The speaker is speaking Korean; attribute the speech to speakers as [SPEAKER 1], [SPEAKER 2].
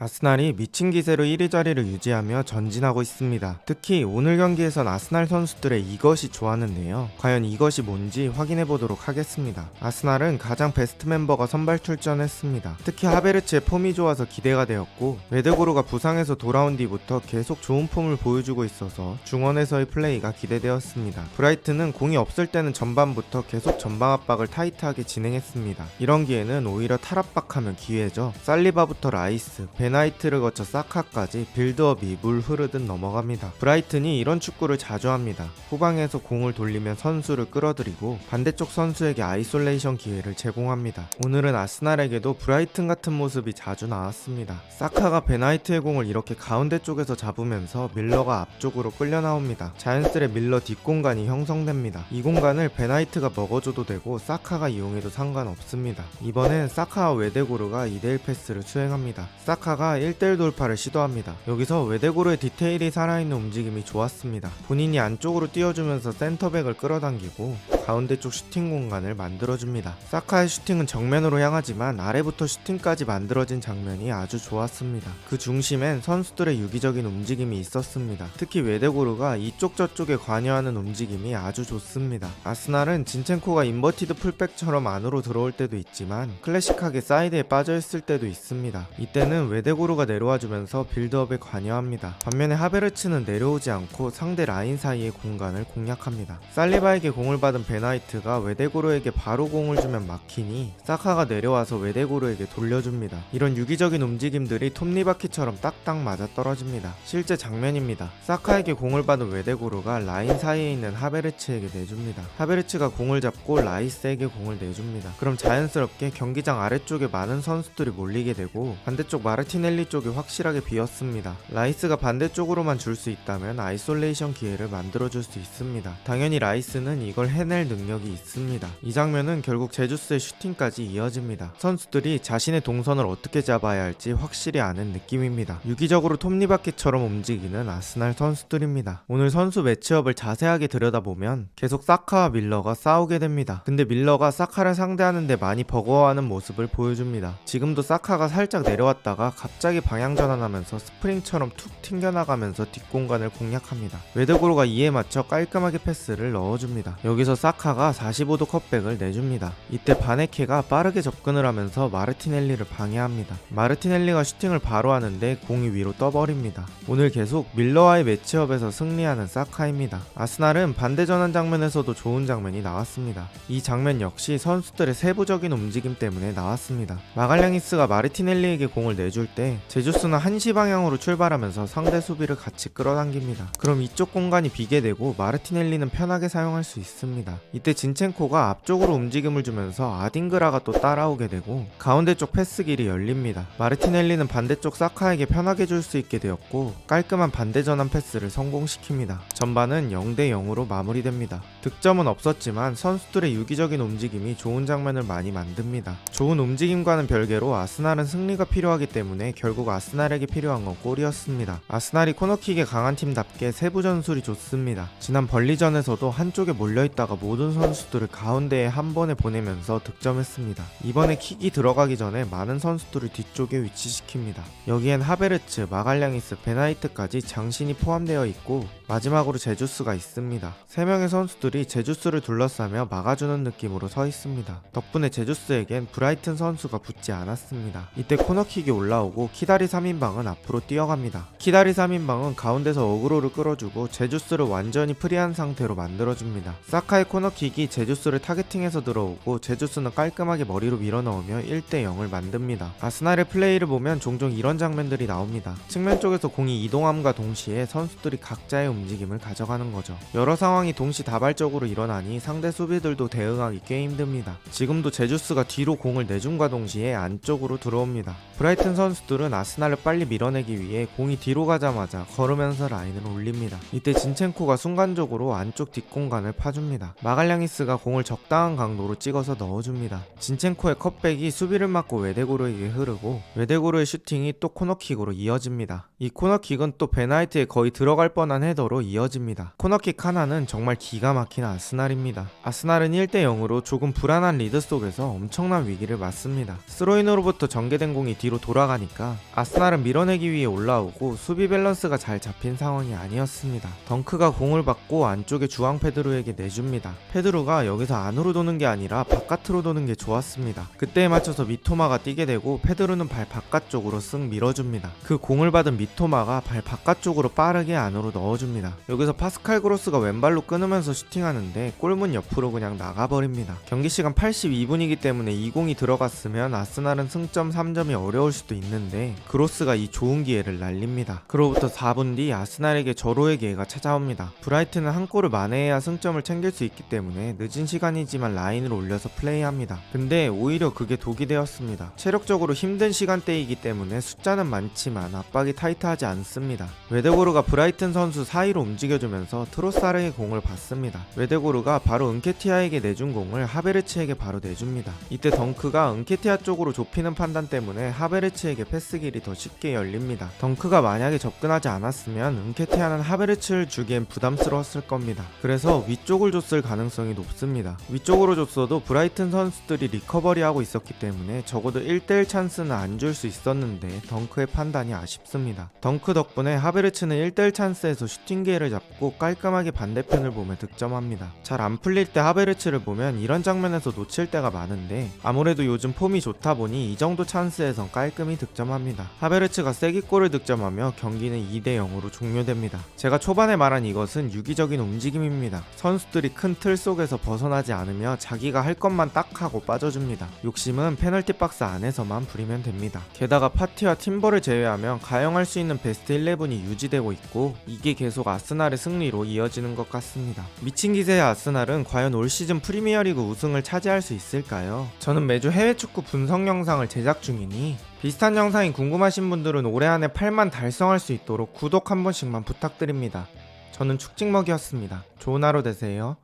[SPEAKER 1] 아스날이 미친 기세로 1위 자리를 유지하며 전진하고 있습니다. 특히 오늘 경기에선 아스날 선수들의 이것이 좋았는데요. 과연 이것이 뭔지 확인해 보도록 하겠습니다. 아스날은 가장 베스트 멤버가 선발 출전했습니다. 특히 하베르츠의 폼이 좋아서 기대가 되었고, 웨데고르가 부상에서 돌아온 뒤부터 계속 좋은 폼을 보여주고 있어서 중원에서의 플레이가 기대되었습니다. 브라이튼은 공이 없을 때는 전반부터 계속 전방 압박을 타이트하게 진행했습니다. 이런 기회는 오히려 탈압박하면 기회죠. 살리바부터 라이스, 베나이트를 거쳐 사카까지 빌드업이 물 흐르듯 넘어갑니다. 브라이튼이 이런 축구를 자주 합니다. 후방에서 공을 돌리면 선수를 끌어들이고 반대쪽 선수에게 아이솔레이션 기회를 제공합니다. 오늘은 아스날에게도 브라이튼 같은 모습이 자주 나왔습니다. 사카가 베나이트의 공을 이렇게 가운데 쪽에서 잡으면서 밀러가 앞쪽으로 끌려 나옵니다. 자연스레 밀러 뒷공간이 형성됩니다. 이 공간을 베나이트가 먹어줘도 되고 사카가 이용해도 상관없습니다. 이번엔 사카와 웨데고르가 2대1 패스를 수행합니다. 사카가 1대1 돌파를 시도합니다. 여기서 웨데고르의 디테일이 살아있는 움직임이 좋았습니다. 본인이 안쪽으로 띄워주면서 센터백을 끌어당기고 가운데 쪽 슈팅 공간을 만들어줍니다. 사카의 슈팅은 정면으로 향하지만 아래부터 슈팅까지 만들어진 장면이 아주 좋았습니다. 그 중심엔 선수들의 유기적인 움직임이 있었습니다. 특히 웨데고르가 이쪽 저쪽에 관여하는 움직임이 아주 좋습니다. 아스날은 진첸코가 인버티드 풀백처럼 안으로 들어올 때도 있지만 클래식하게 사이드에 빠져있을 때도 있습니다. 이때는 웨데고르가 내려와주면서 빌드업에 관여합니다. 반면에 하베르츠는 내려오지 않고 상대 라인 사이의 공간을 공략합니다. 살리바에게 공을 받은 베나이트가 웨데고르에게 바로 공을 주면 막히니 사카가 내려와서 웨데고르에게 돌려줍니다. 이런 유기적인 움직임들이 톱니바퀴처럼 딱딱 맞아 떨어집니다. 실제 장면입니다. 사카에게 공을 받은 웨데고르가 라인 사이에 있는 하베르츠에게 내줍니다. 하베르츠가 공을 잡고 라이스에게 공을 내줍니다. 그럼 자연스럽게 경기장 아래쪽에 많은 선수들이 몰리게 되고 반대쪽 마르티넬리 쪽이 확실하게 비었습니다. 라이스가 반대쪽으로만 줄 수 있다면 아이솔레이션 기회를 만들어줄 수 있습니다. 당연히 라이스는 이걸 해낼 능력이 있습니다. 이 장면은 결국 제주스의 슈팅까지 이어집니다. 선수들이 자신의 동선을 어떻게 잡아야 할지 확실히 아는 느낌입니다. 유기적으로 톱니바퀴처럼 움직이는 아스날 선수들입니다. 오늘 선수 매치업을 자세하게 들여다보면 계속 사카와 밀러가 싸우게 됩니다. 근데 밀러가 사카를 상대하는데 많이 버거워하는 모습을 보여줍니다. 지금도 사카가 살짝 내려왔다가 갑자기 방향 전환하면서 스프링처럼 툭 튕겨나가면서 뒷공간을 공략합니다. 웨데고르가 이에 맞춰 깔끔하게 패스를 넣어줍니다. 여기서 사카가 45도 컷백을 내줍니다. 이때 바네케가 빠르게 접근을 하면서 마르티넬리를 방해합니다. 마르티넬리가 슈팅을 바로 하는데 공이 위로 떠버립니다. 오늘 계속 밀러와의 매치업에서 승리하는 사카입니다. 아스날은 반대 전환 장면에서도 좋은 장면이 나왔습니다. 이 장면 역시 선수들의 세부적인 움직임 때문에 나왔습니다. 마갈량이스가 마르티넬리에게 공을 내줄 때 제주스는 한시 방향으로 출발하면서 상대 수비를 같이 끌어당깁니다. 그럼 이쪽 공간이 비게 되고 마르티넬리는 편하게 사용할 수 있습니다. 이때 진첸코가 앞쪽으로 움직임을 주면서 아딩그라가 또 따라오게 되고 가운데 쪽 패스 길이 열립니다. 마르티넬리는 반대쪽 사카에게 편하게 줄 수 있게 되었고 깔끔한 반대 전환 패스를 성공시킵니다. 전반은 0대 0으로 마무리됩니다. 득점은 없었지만 선수들의 유기적인 움직임이 좋은 장면을 많이 만듭니다. 좋은 움직임과는 별개로 아스날은 승리가 필요하기 때문에 결국 아스날에게 필요한 건 골이었습니다. 아스날이 코너킥에 강한 팀답게 세부 전술이 좋습니다. 지난 벌리전에서도 한쪽에 몰려있다가 모든 선수들을 가운데에 한 번에 보내면서 득점했습니다. 이번에 킥이 들어가기 전에 많은 선수들을 뒤쪽에 위치시킵니다. 여기엔 하베르츠, 마갈량이스, 베나이트까지 장신이 포함되어 있고 마지막으로 제주스가 있습니다. 3명의 선수들이 제주스를 둘러싸며 막아주는 느낌으로 서 있습니다. 덕분에 제주스에겐 브라이튼 선수가 붙지 않았습니다. 이때 코너킥이 올라오고 키다리 3인방은 앞으로 뛰어갑니다. 키다리 3인방은 가운데서 어그로를 끌어주고 제주스를 완전히 프리한 상태로 만들어줍니다. 사카의 코너킥이 제주스를 타겟팅해서 들어오고 제주스는 깔끔하게 머리로 밀어넣으며 1대 0을 만듭니다. 아스날의 플레이를 보면 종종 이런 장면들이 나옵니다. 측면 쪽에서 공이 이동함과 동시에 선수들이 각자의 움직임을 가져가는 거죠. 여러 상황이 동시다발적으로 일어나니 상대 수비들도 대응하기 꽤 힘듭니다. 지금도 제주스가 뒤로 공을 내줌과 동시에 안쪽으로 들어옵니다. 브라이튼 선수들은 아스날을 빨리 밀어내기 위해 공이 뒤로 가자마자 걸으면서 라인을 올립니다. 이때 진첸코가 순간적으로 안쪽 뒷공간을 파줍니다. 마갈량이스가 공을 적당한 강도로 찍어서 넣어줍니다. 진첸코의 컵백이 수비를 막고 웨데고르에게 흐르고 웨데고르의 슈팅이 또 코너킥으로 이어집니다. 이 코너킥은 또 베나이트에 거의 들어갈 뻔한 헤더로 이어집니다. 코너킥 하나는 정말 기가 막힌 아스날입니다. 아스날은 1대0으로 조금 불안한 리드 속에서 엄청난 위기를 맞습니다. 스로인으로부터 전개된 공이 뒤로 돌아가니까 아스날은 밀어내기 위해 올라오고 수비 밸런스가 잘 잡힌 상황이 아니었습니다. 덩크가 공을 받고 안쪽에 주앙 페드루에게 내줍니다. 페드루가 여기서 안으로 도는 게 아니라 바깥으로 도는 게 좋았습니다. 그때에 맞춰서 미토마가 뛰게 되고 페드루는 발 바깥쪽으로 쓱 밀어줍니다. 그 공을 받은 미토마가 발 바깥쪽으로 빠르게 안으로 넣어줍니다. 여기서 파스칼 그로스가 왼발로 끊으면서 슈팅하는데 골문 옆으로 그냥 나가버립니다. 경기시간 82분이기 때문에 이 공이 들어갔으면 아스날은 승점 3점이 어려울 수도 있는데 그로스가 이 좋은 기회를 날립니다. 그로부터 4분 뒤 아스날에게 절호의 기회가 찾아옵니다. 브라이튼은 한 골을 만회해야 승점을 챙길 수 있기 때문에 늦은 시간이지만 라인을 올려서 플레이합니다. 근데 오히려 그게 독이 되었습니다. 체력적으로 힘든 시간대이기 때문에 숫자는 많지만 압박이 타이트하지 않습니다. 웨데고르가 브라이튼 선수 사이로 움직여주면서 트로사르의 공을 받습니다. 웨데고르가 바로 은케티아에게 내준 공을 하베르츠에게 바로 내줍니다. 이때 덩크가 은케티아 쪽으로 좁히는 판단 때문에 하베르츠에게 패스길이 더 쉽게 열립니다. 덩크가 만약에 접근하지 않았으면 은케티아는 하베르츠를 주기엔 부담스러웠을 겁니다. 그래서 위쪽을 줬을 가능성이 높습니다. 위쪽으로 줬어도 브라이튼 선수들이 리커버리하고 있었기 때문에 적어도 1대1 찬스는 안 줄 수 있었는데 덩크의 판단이 아쉽습니다. 덩크 덕분에 하베르츠는 1대1 찬스에서 슈팅 기회를 잡고 깔끔하게 반대편을 보며 득점합니다. 잘 안 풀릴 때 하베르츠를 보면 이런 장면에서 놓칠 때가 많은데 아무래도 요즘 폼이 좋다 보니 이 정도 찬스에선 깔끔히 득점합니다. 하베르츠가 세기골을 득점하며 경기는 2대0으로 종료됩니다. 제가 초반에 말한 이것은 유기적인 움직임입니다. 선수들이 큰 틀 속에서 벗어나지 않으며 자기가 할 것만 딱 하고 빠져줍니다. 욕심은 페널티 박스 안에서만 부리면 됩니다. 게다가 파티와 팀버를 제외하면 가용할 수 있는 베스트 11이 유지되고 있고 이게 계속 아스날의 승리로 이어지는 것 같습니다. 미친 기세의 아스날은 과연 올 시즌 프리미어리그 우승을 차지할 수 있을까요? 저는 매주 해외 축구 분석 영상을 제작 중이니 비슷한 영상이 궁금하신 분들은 올해 안에 8만 달성할 수 있도록 구독 한 번씩만 부탁드립니다. 저는 축직먹이었습니다. 좋은 하루 되세요.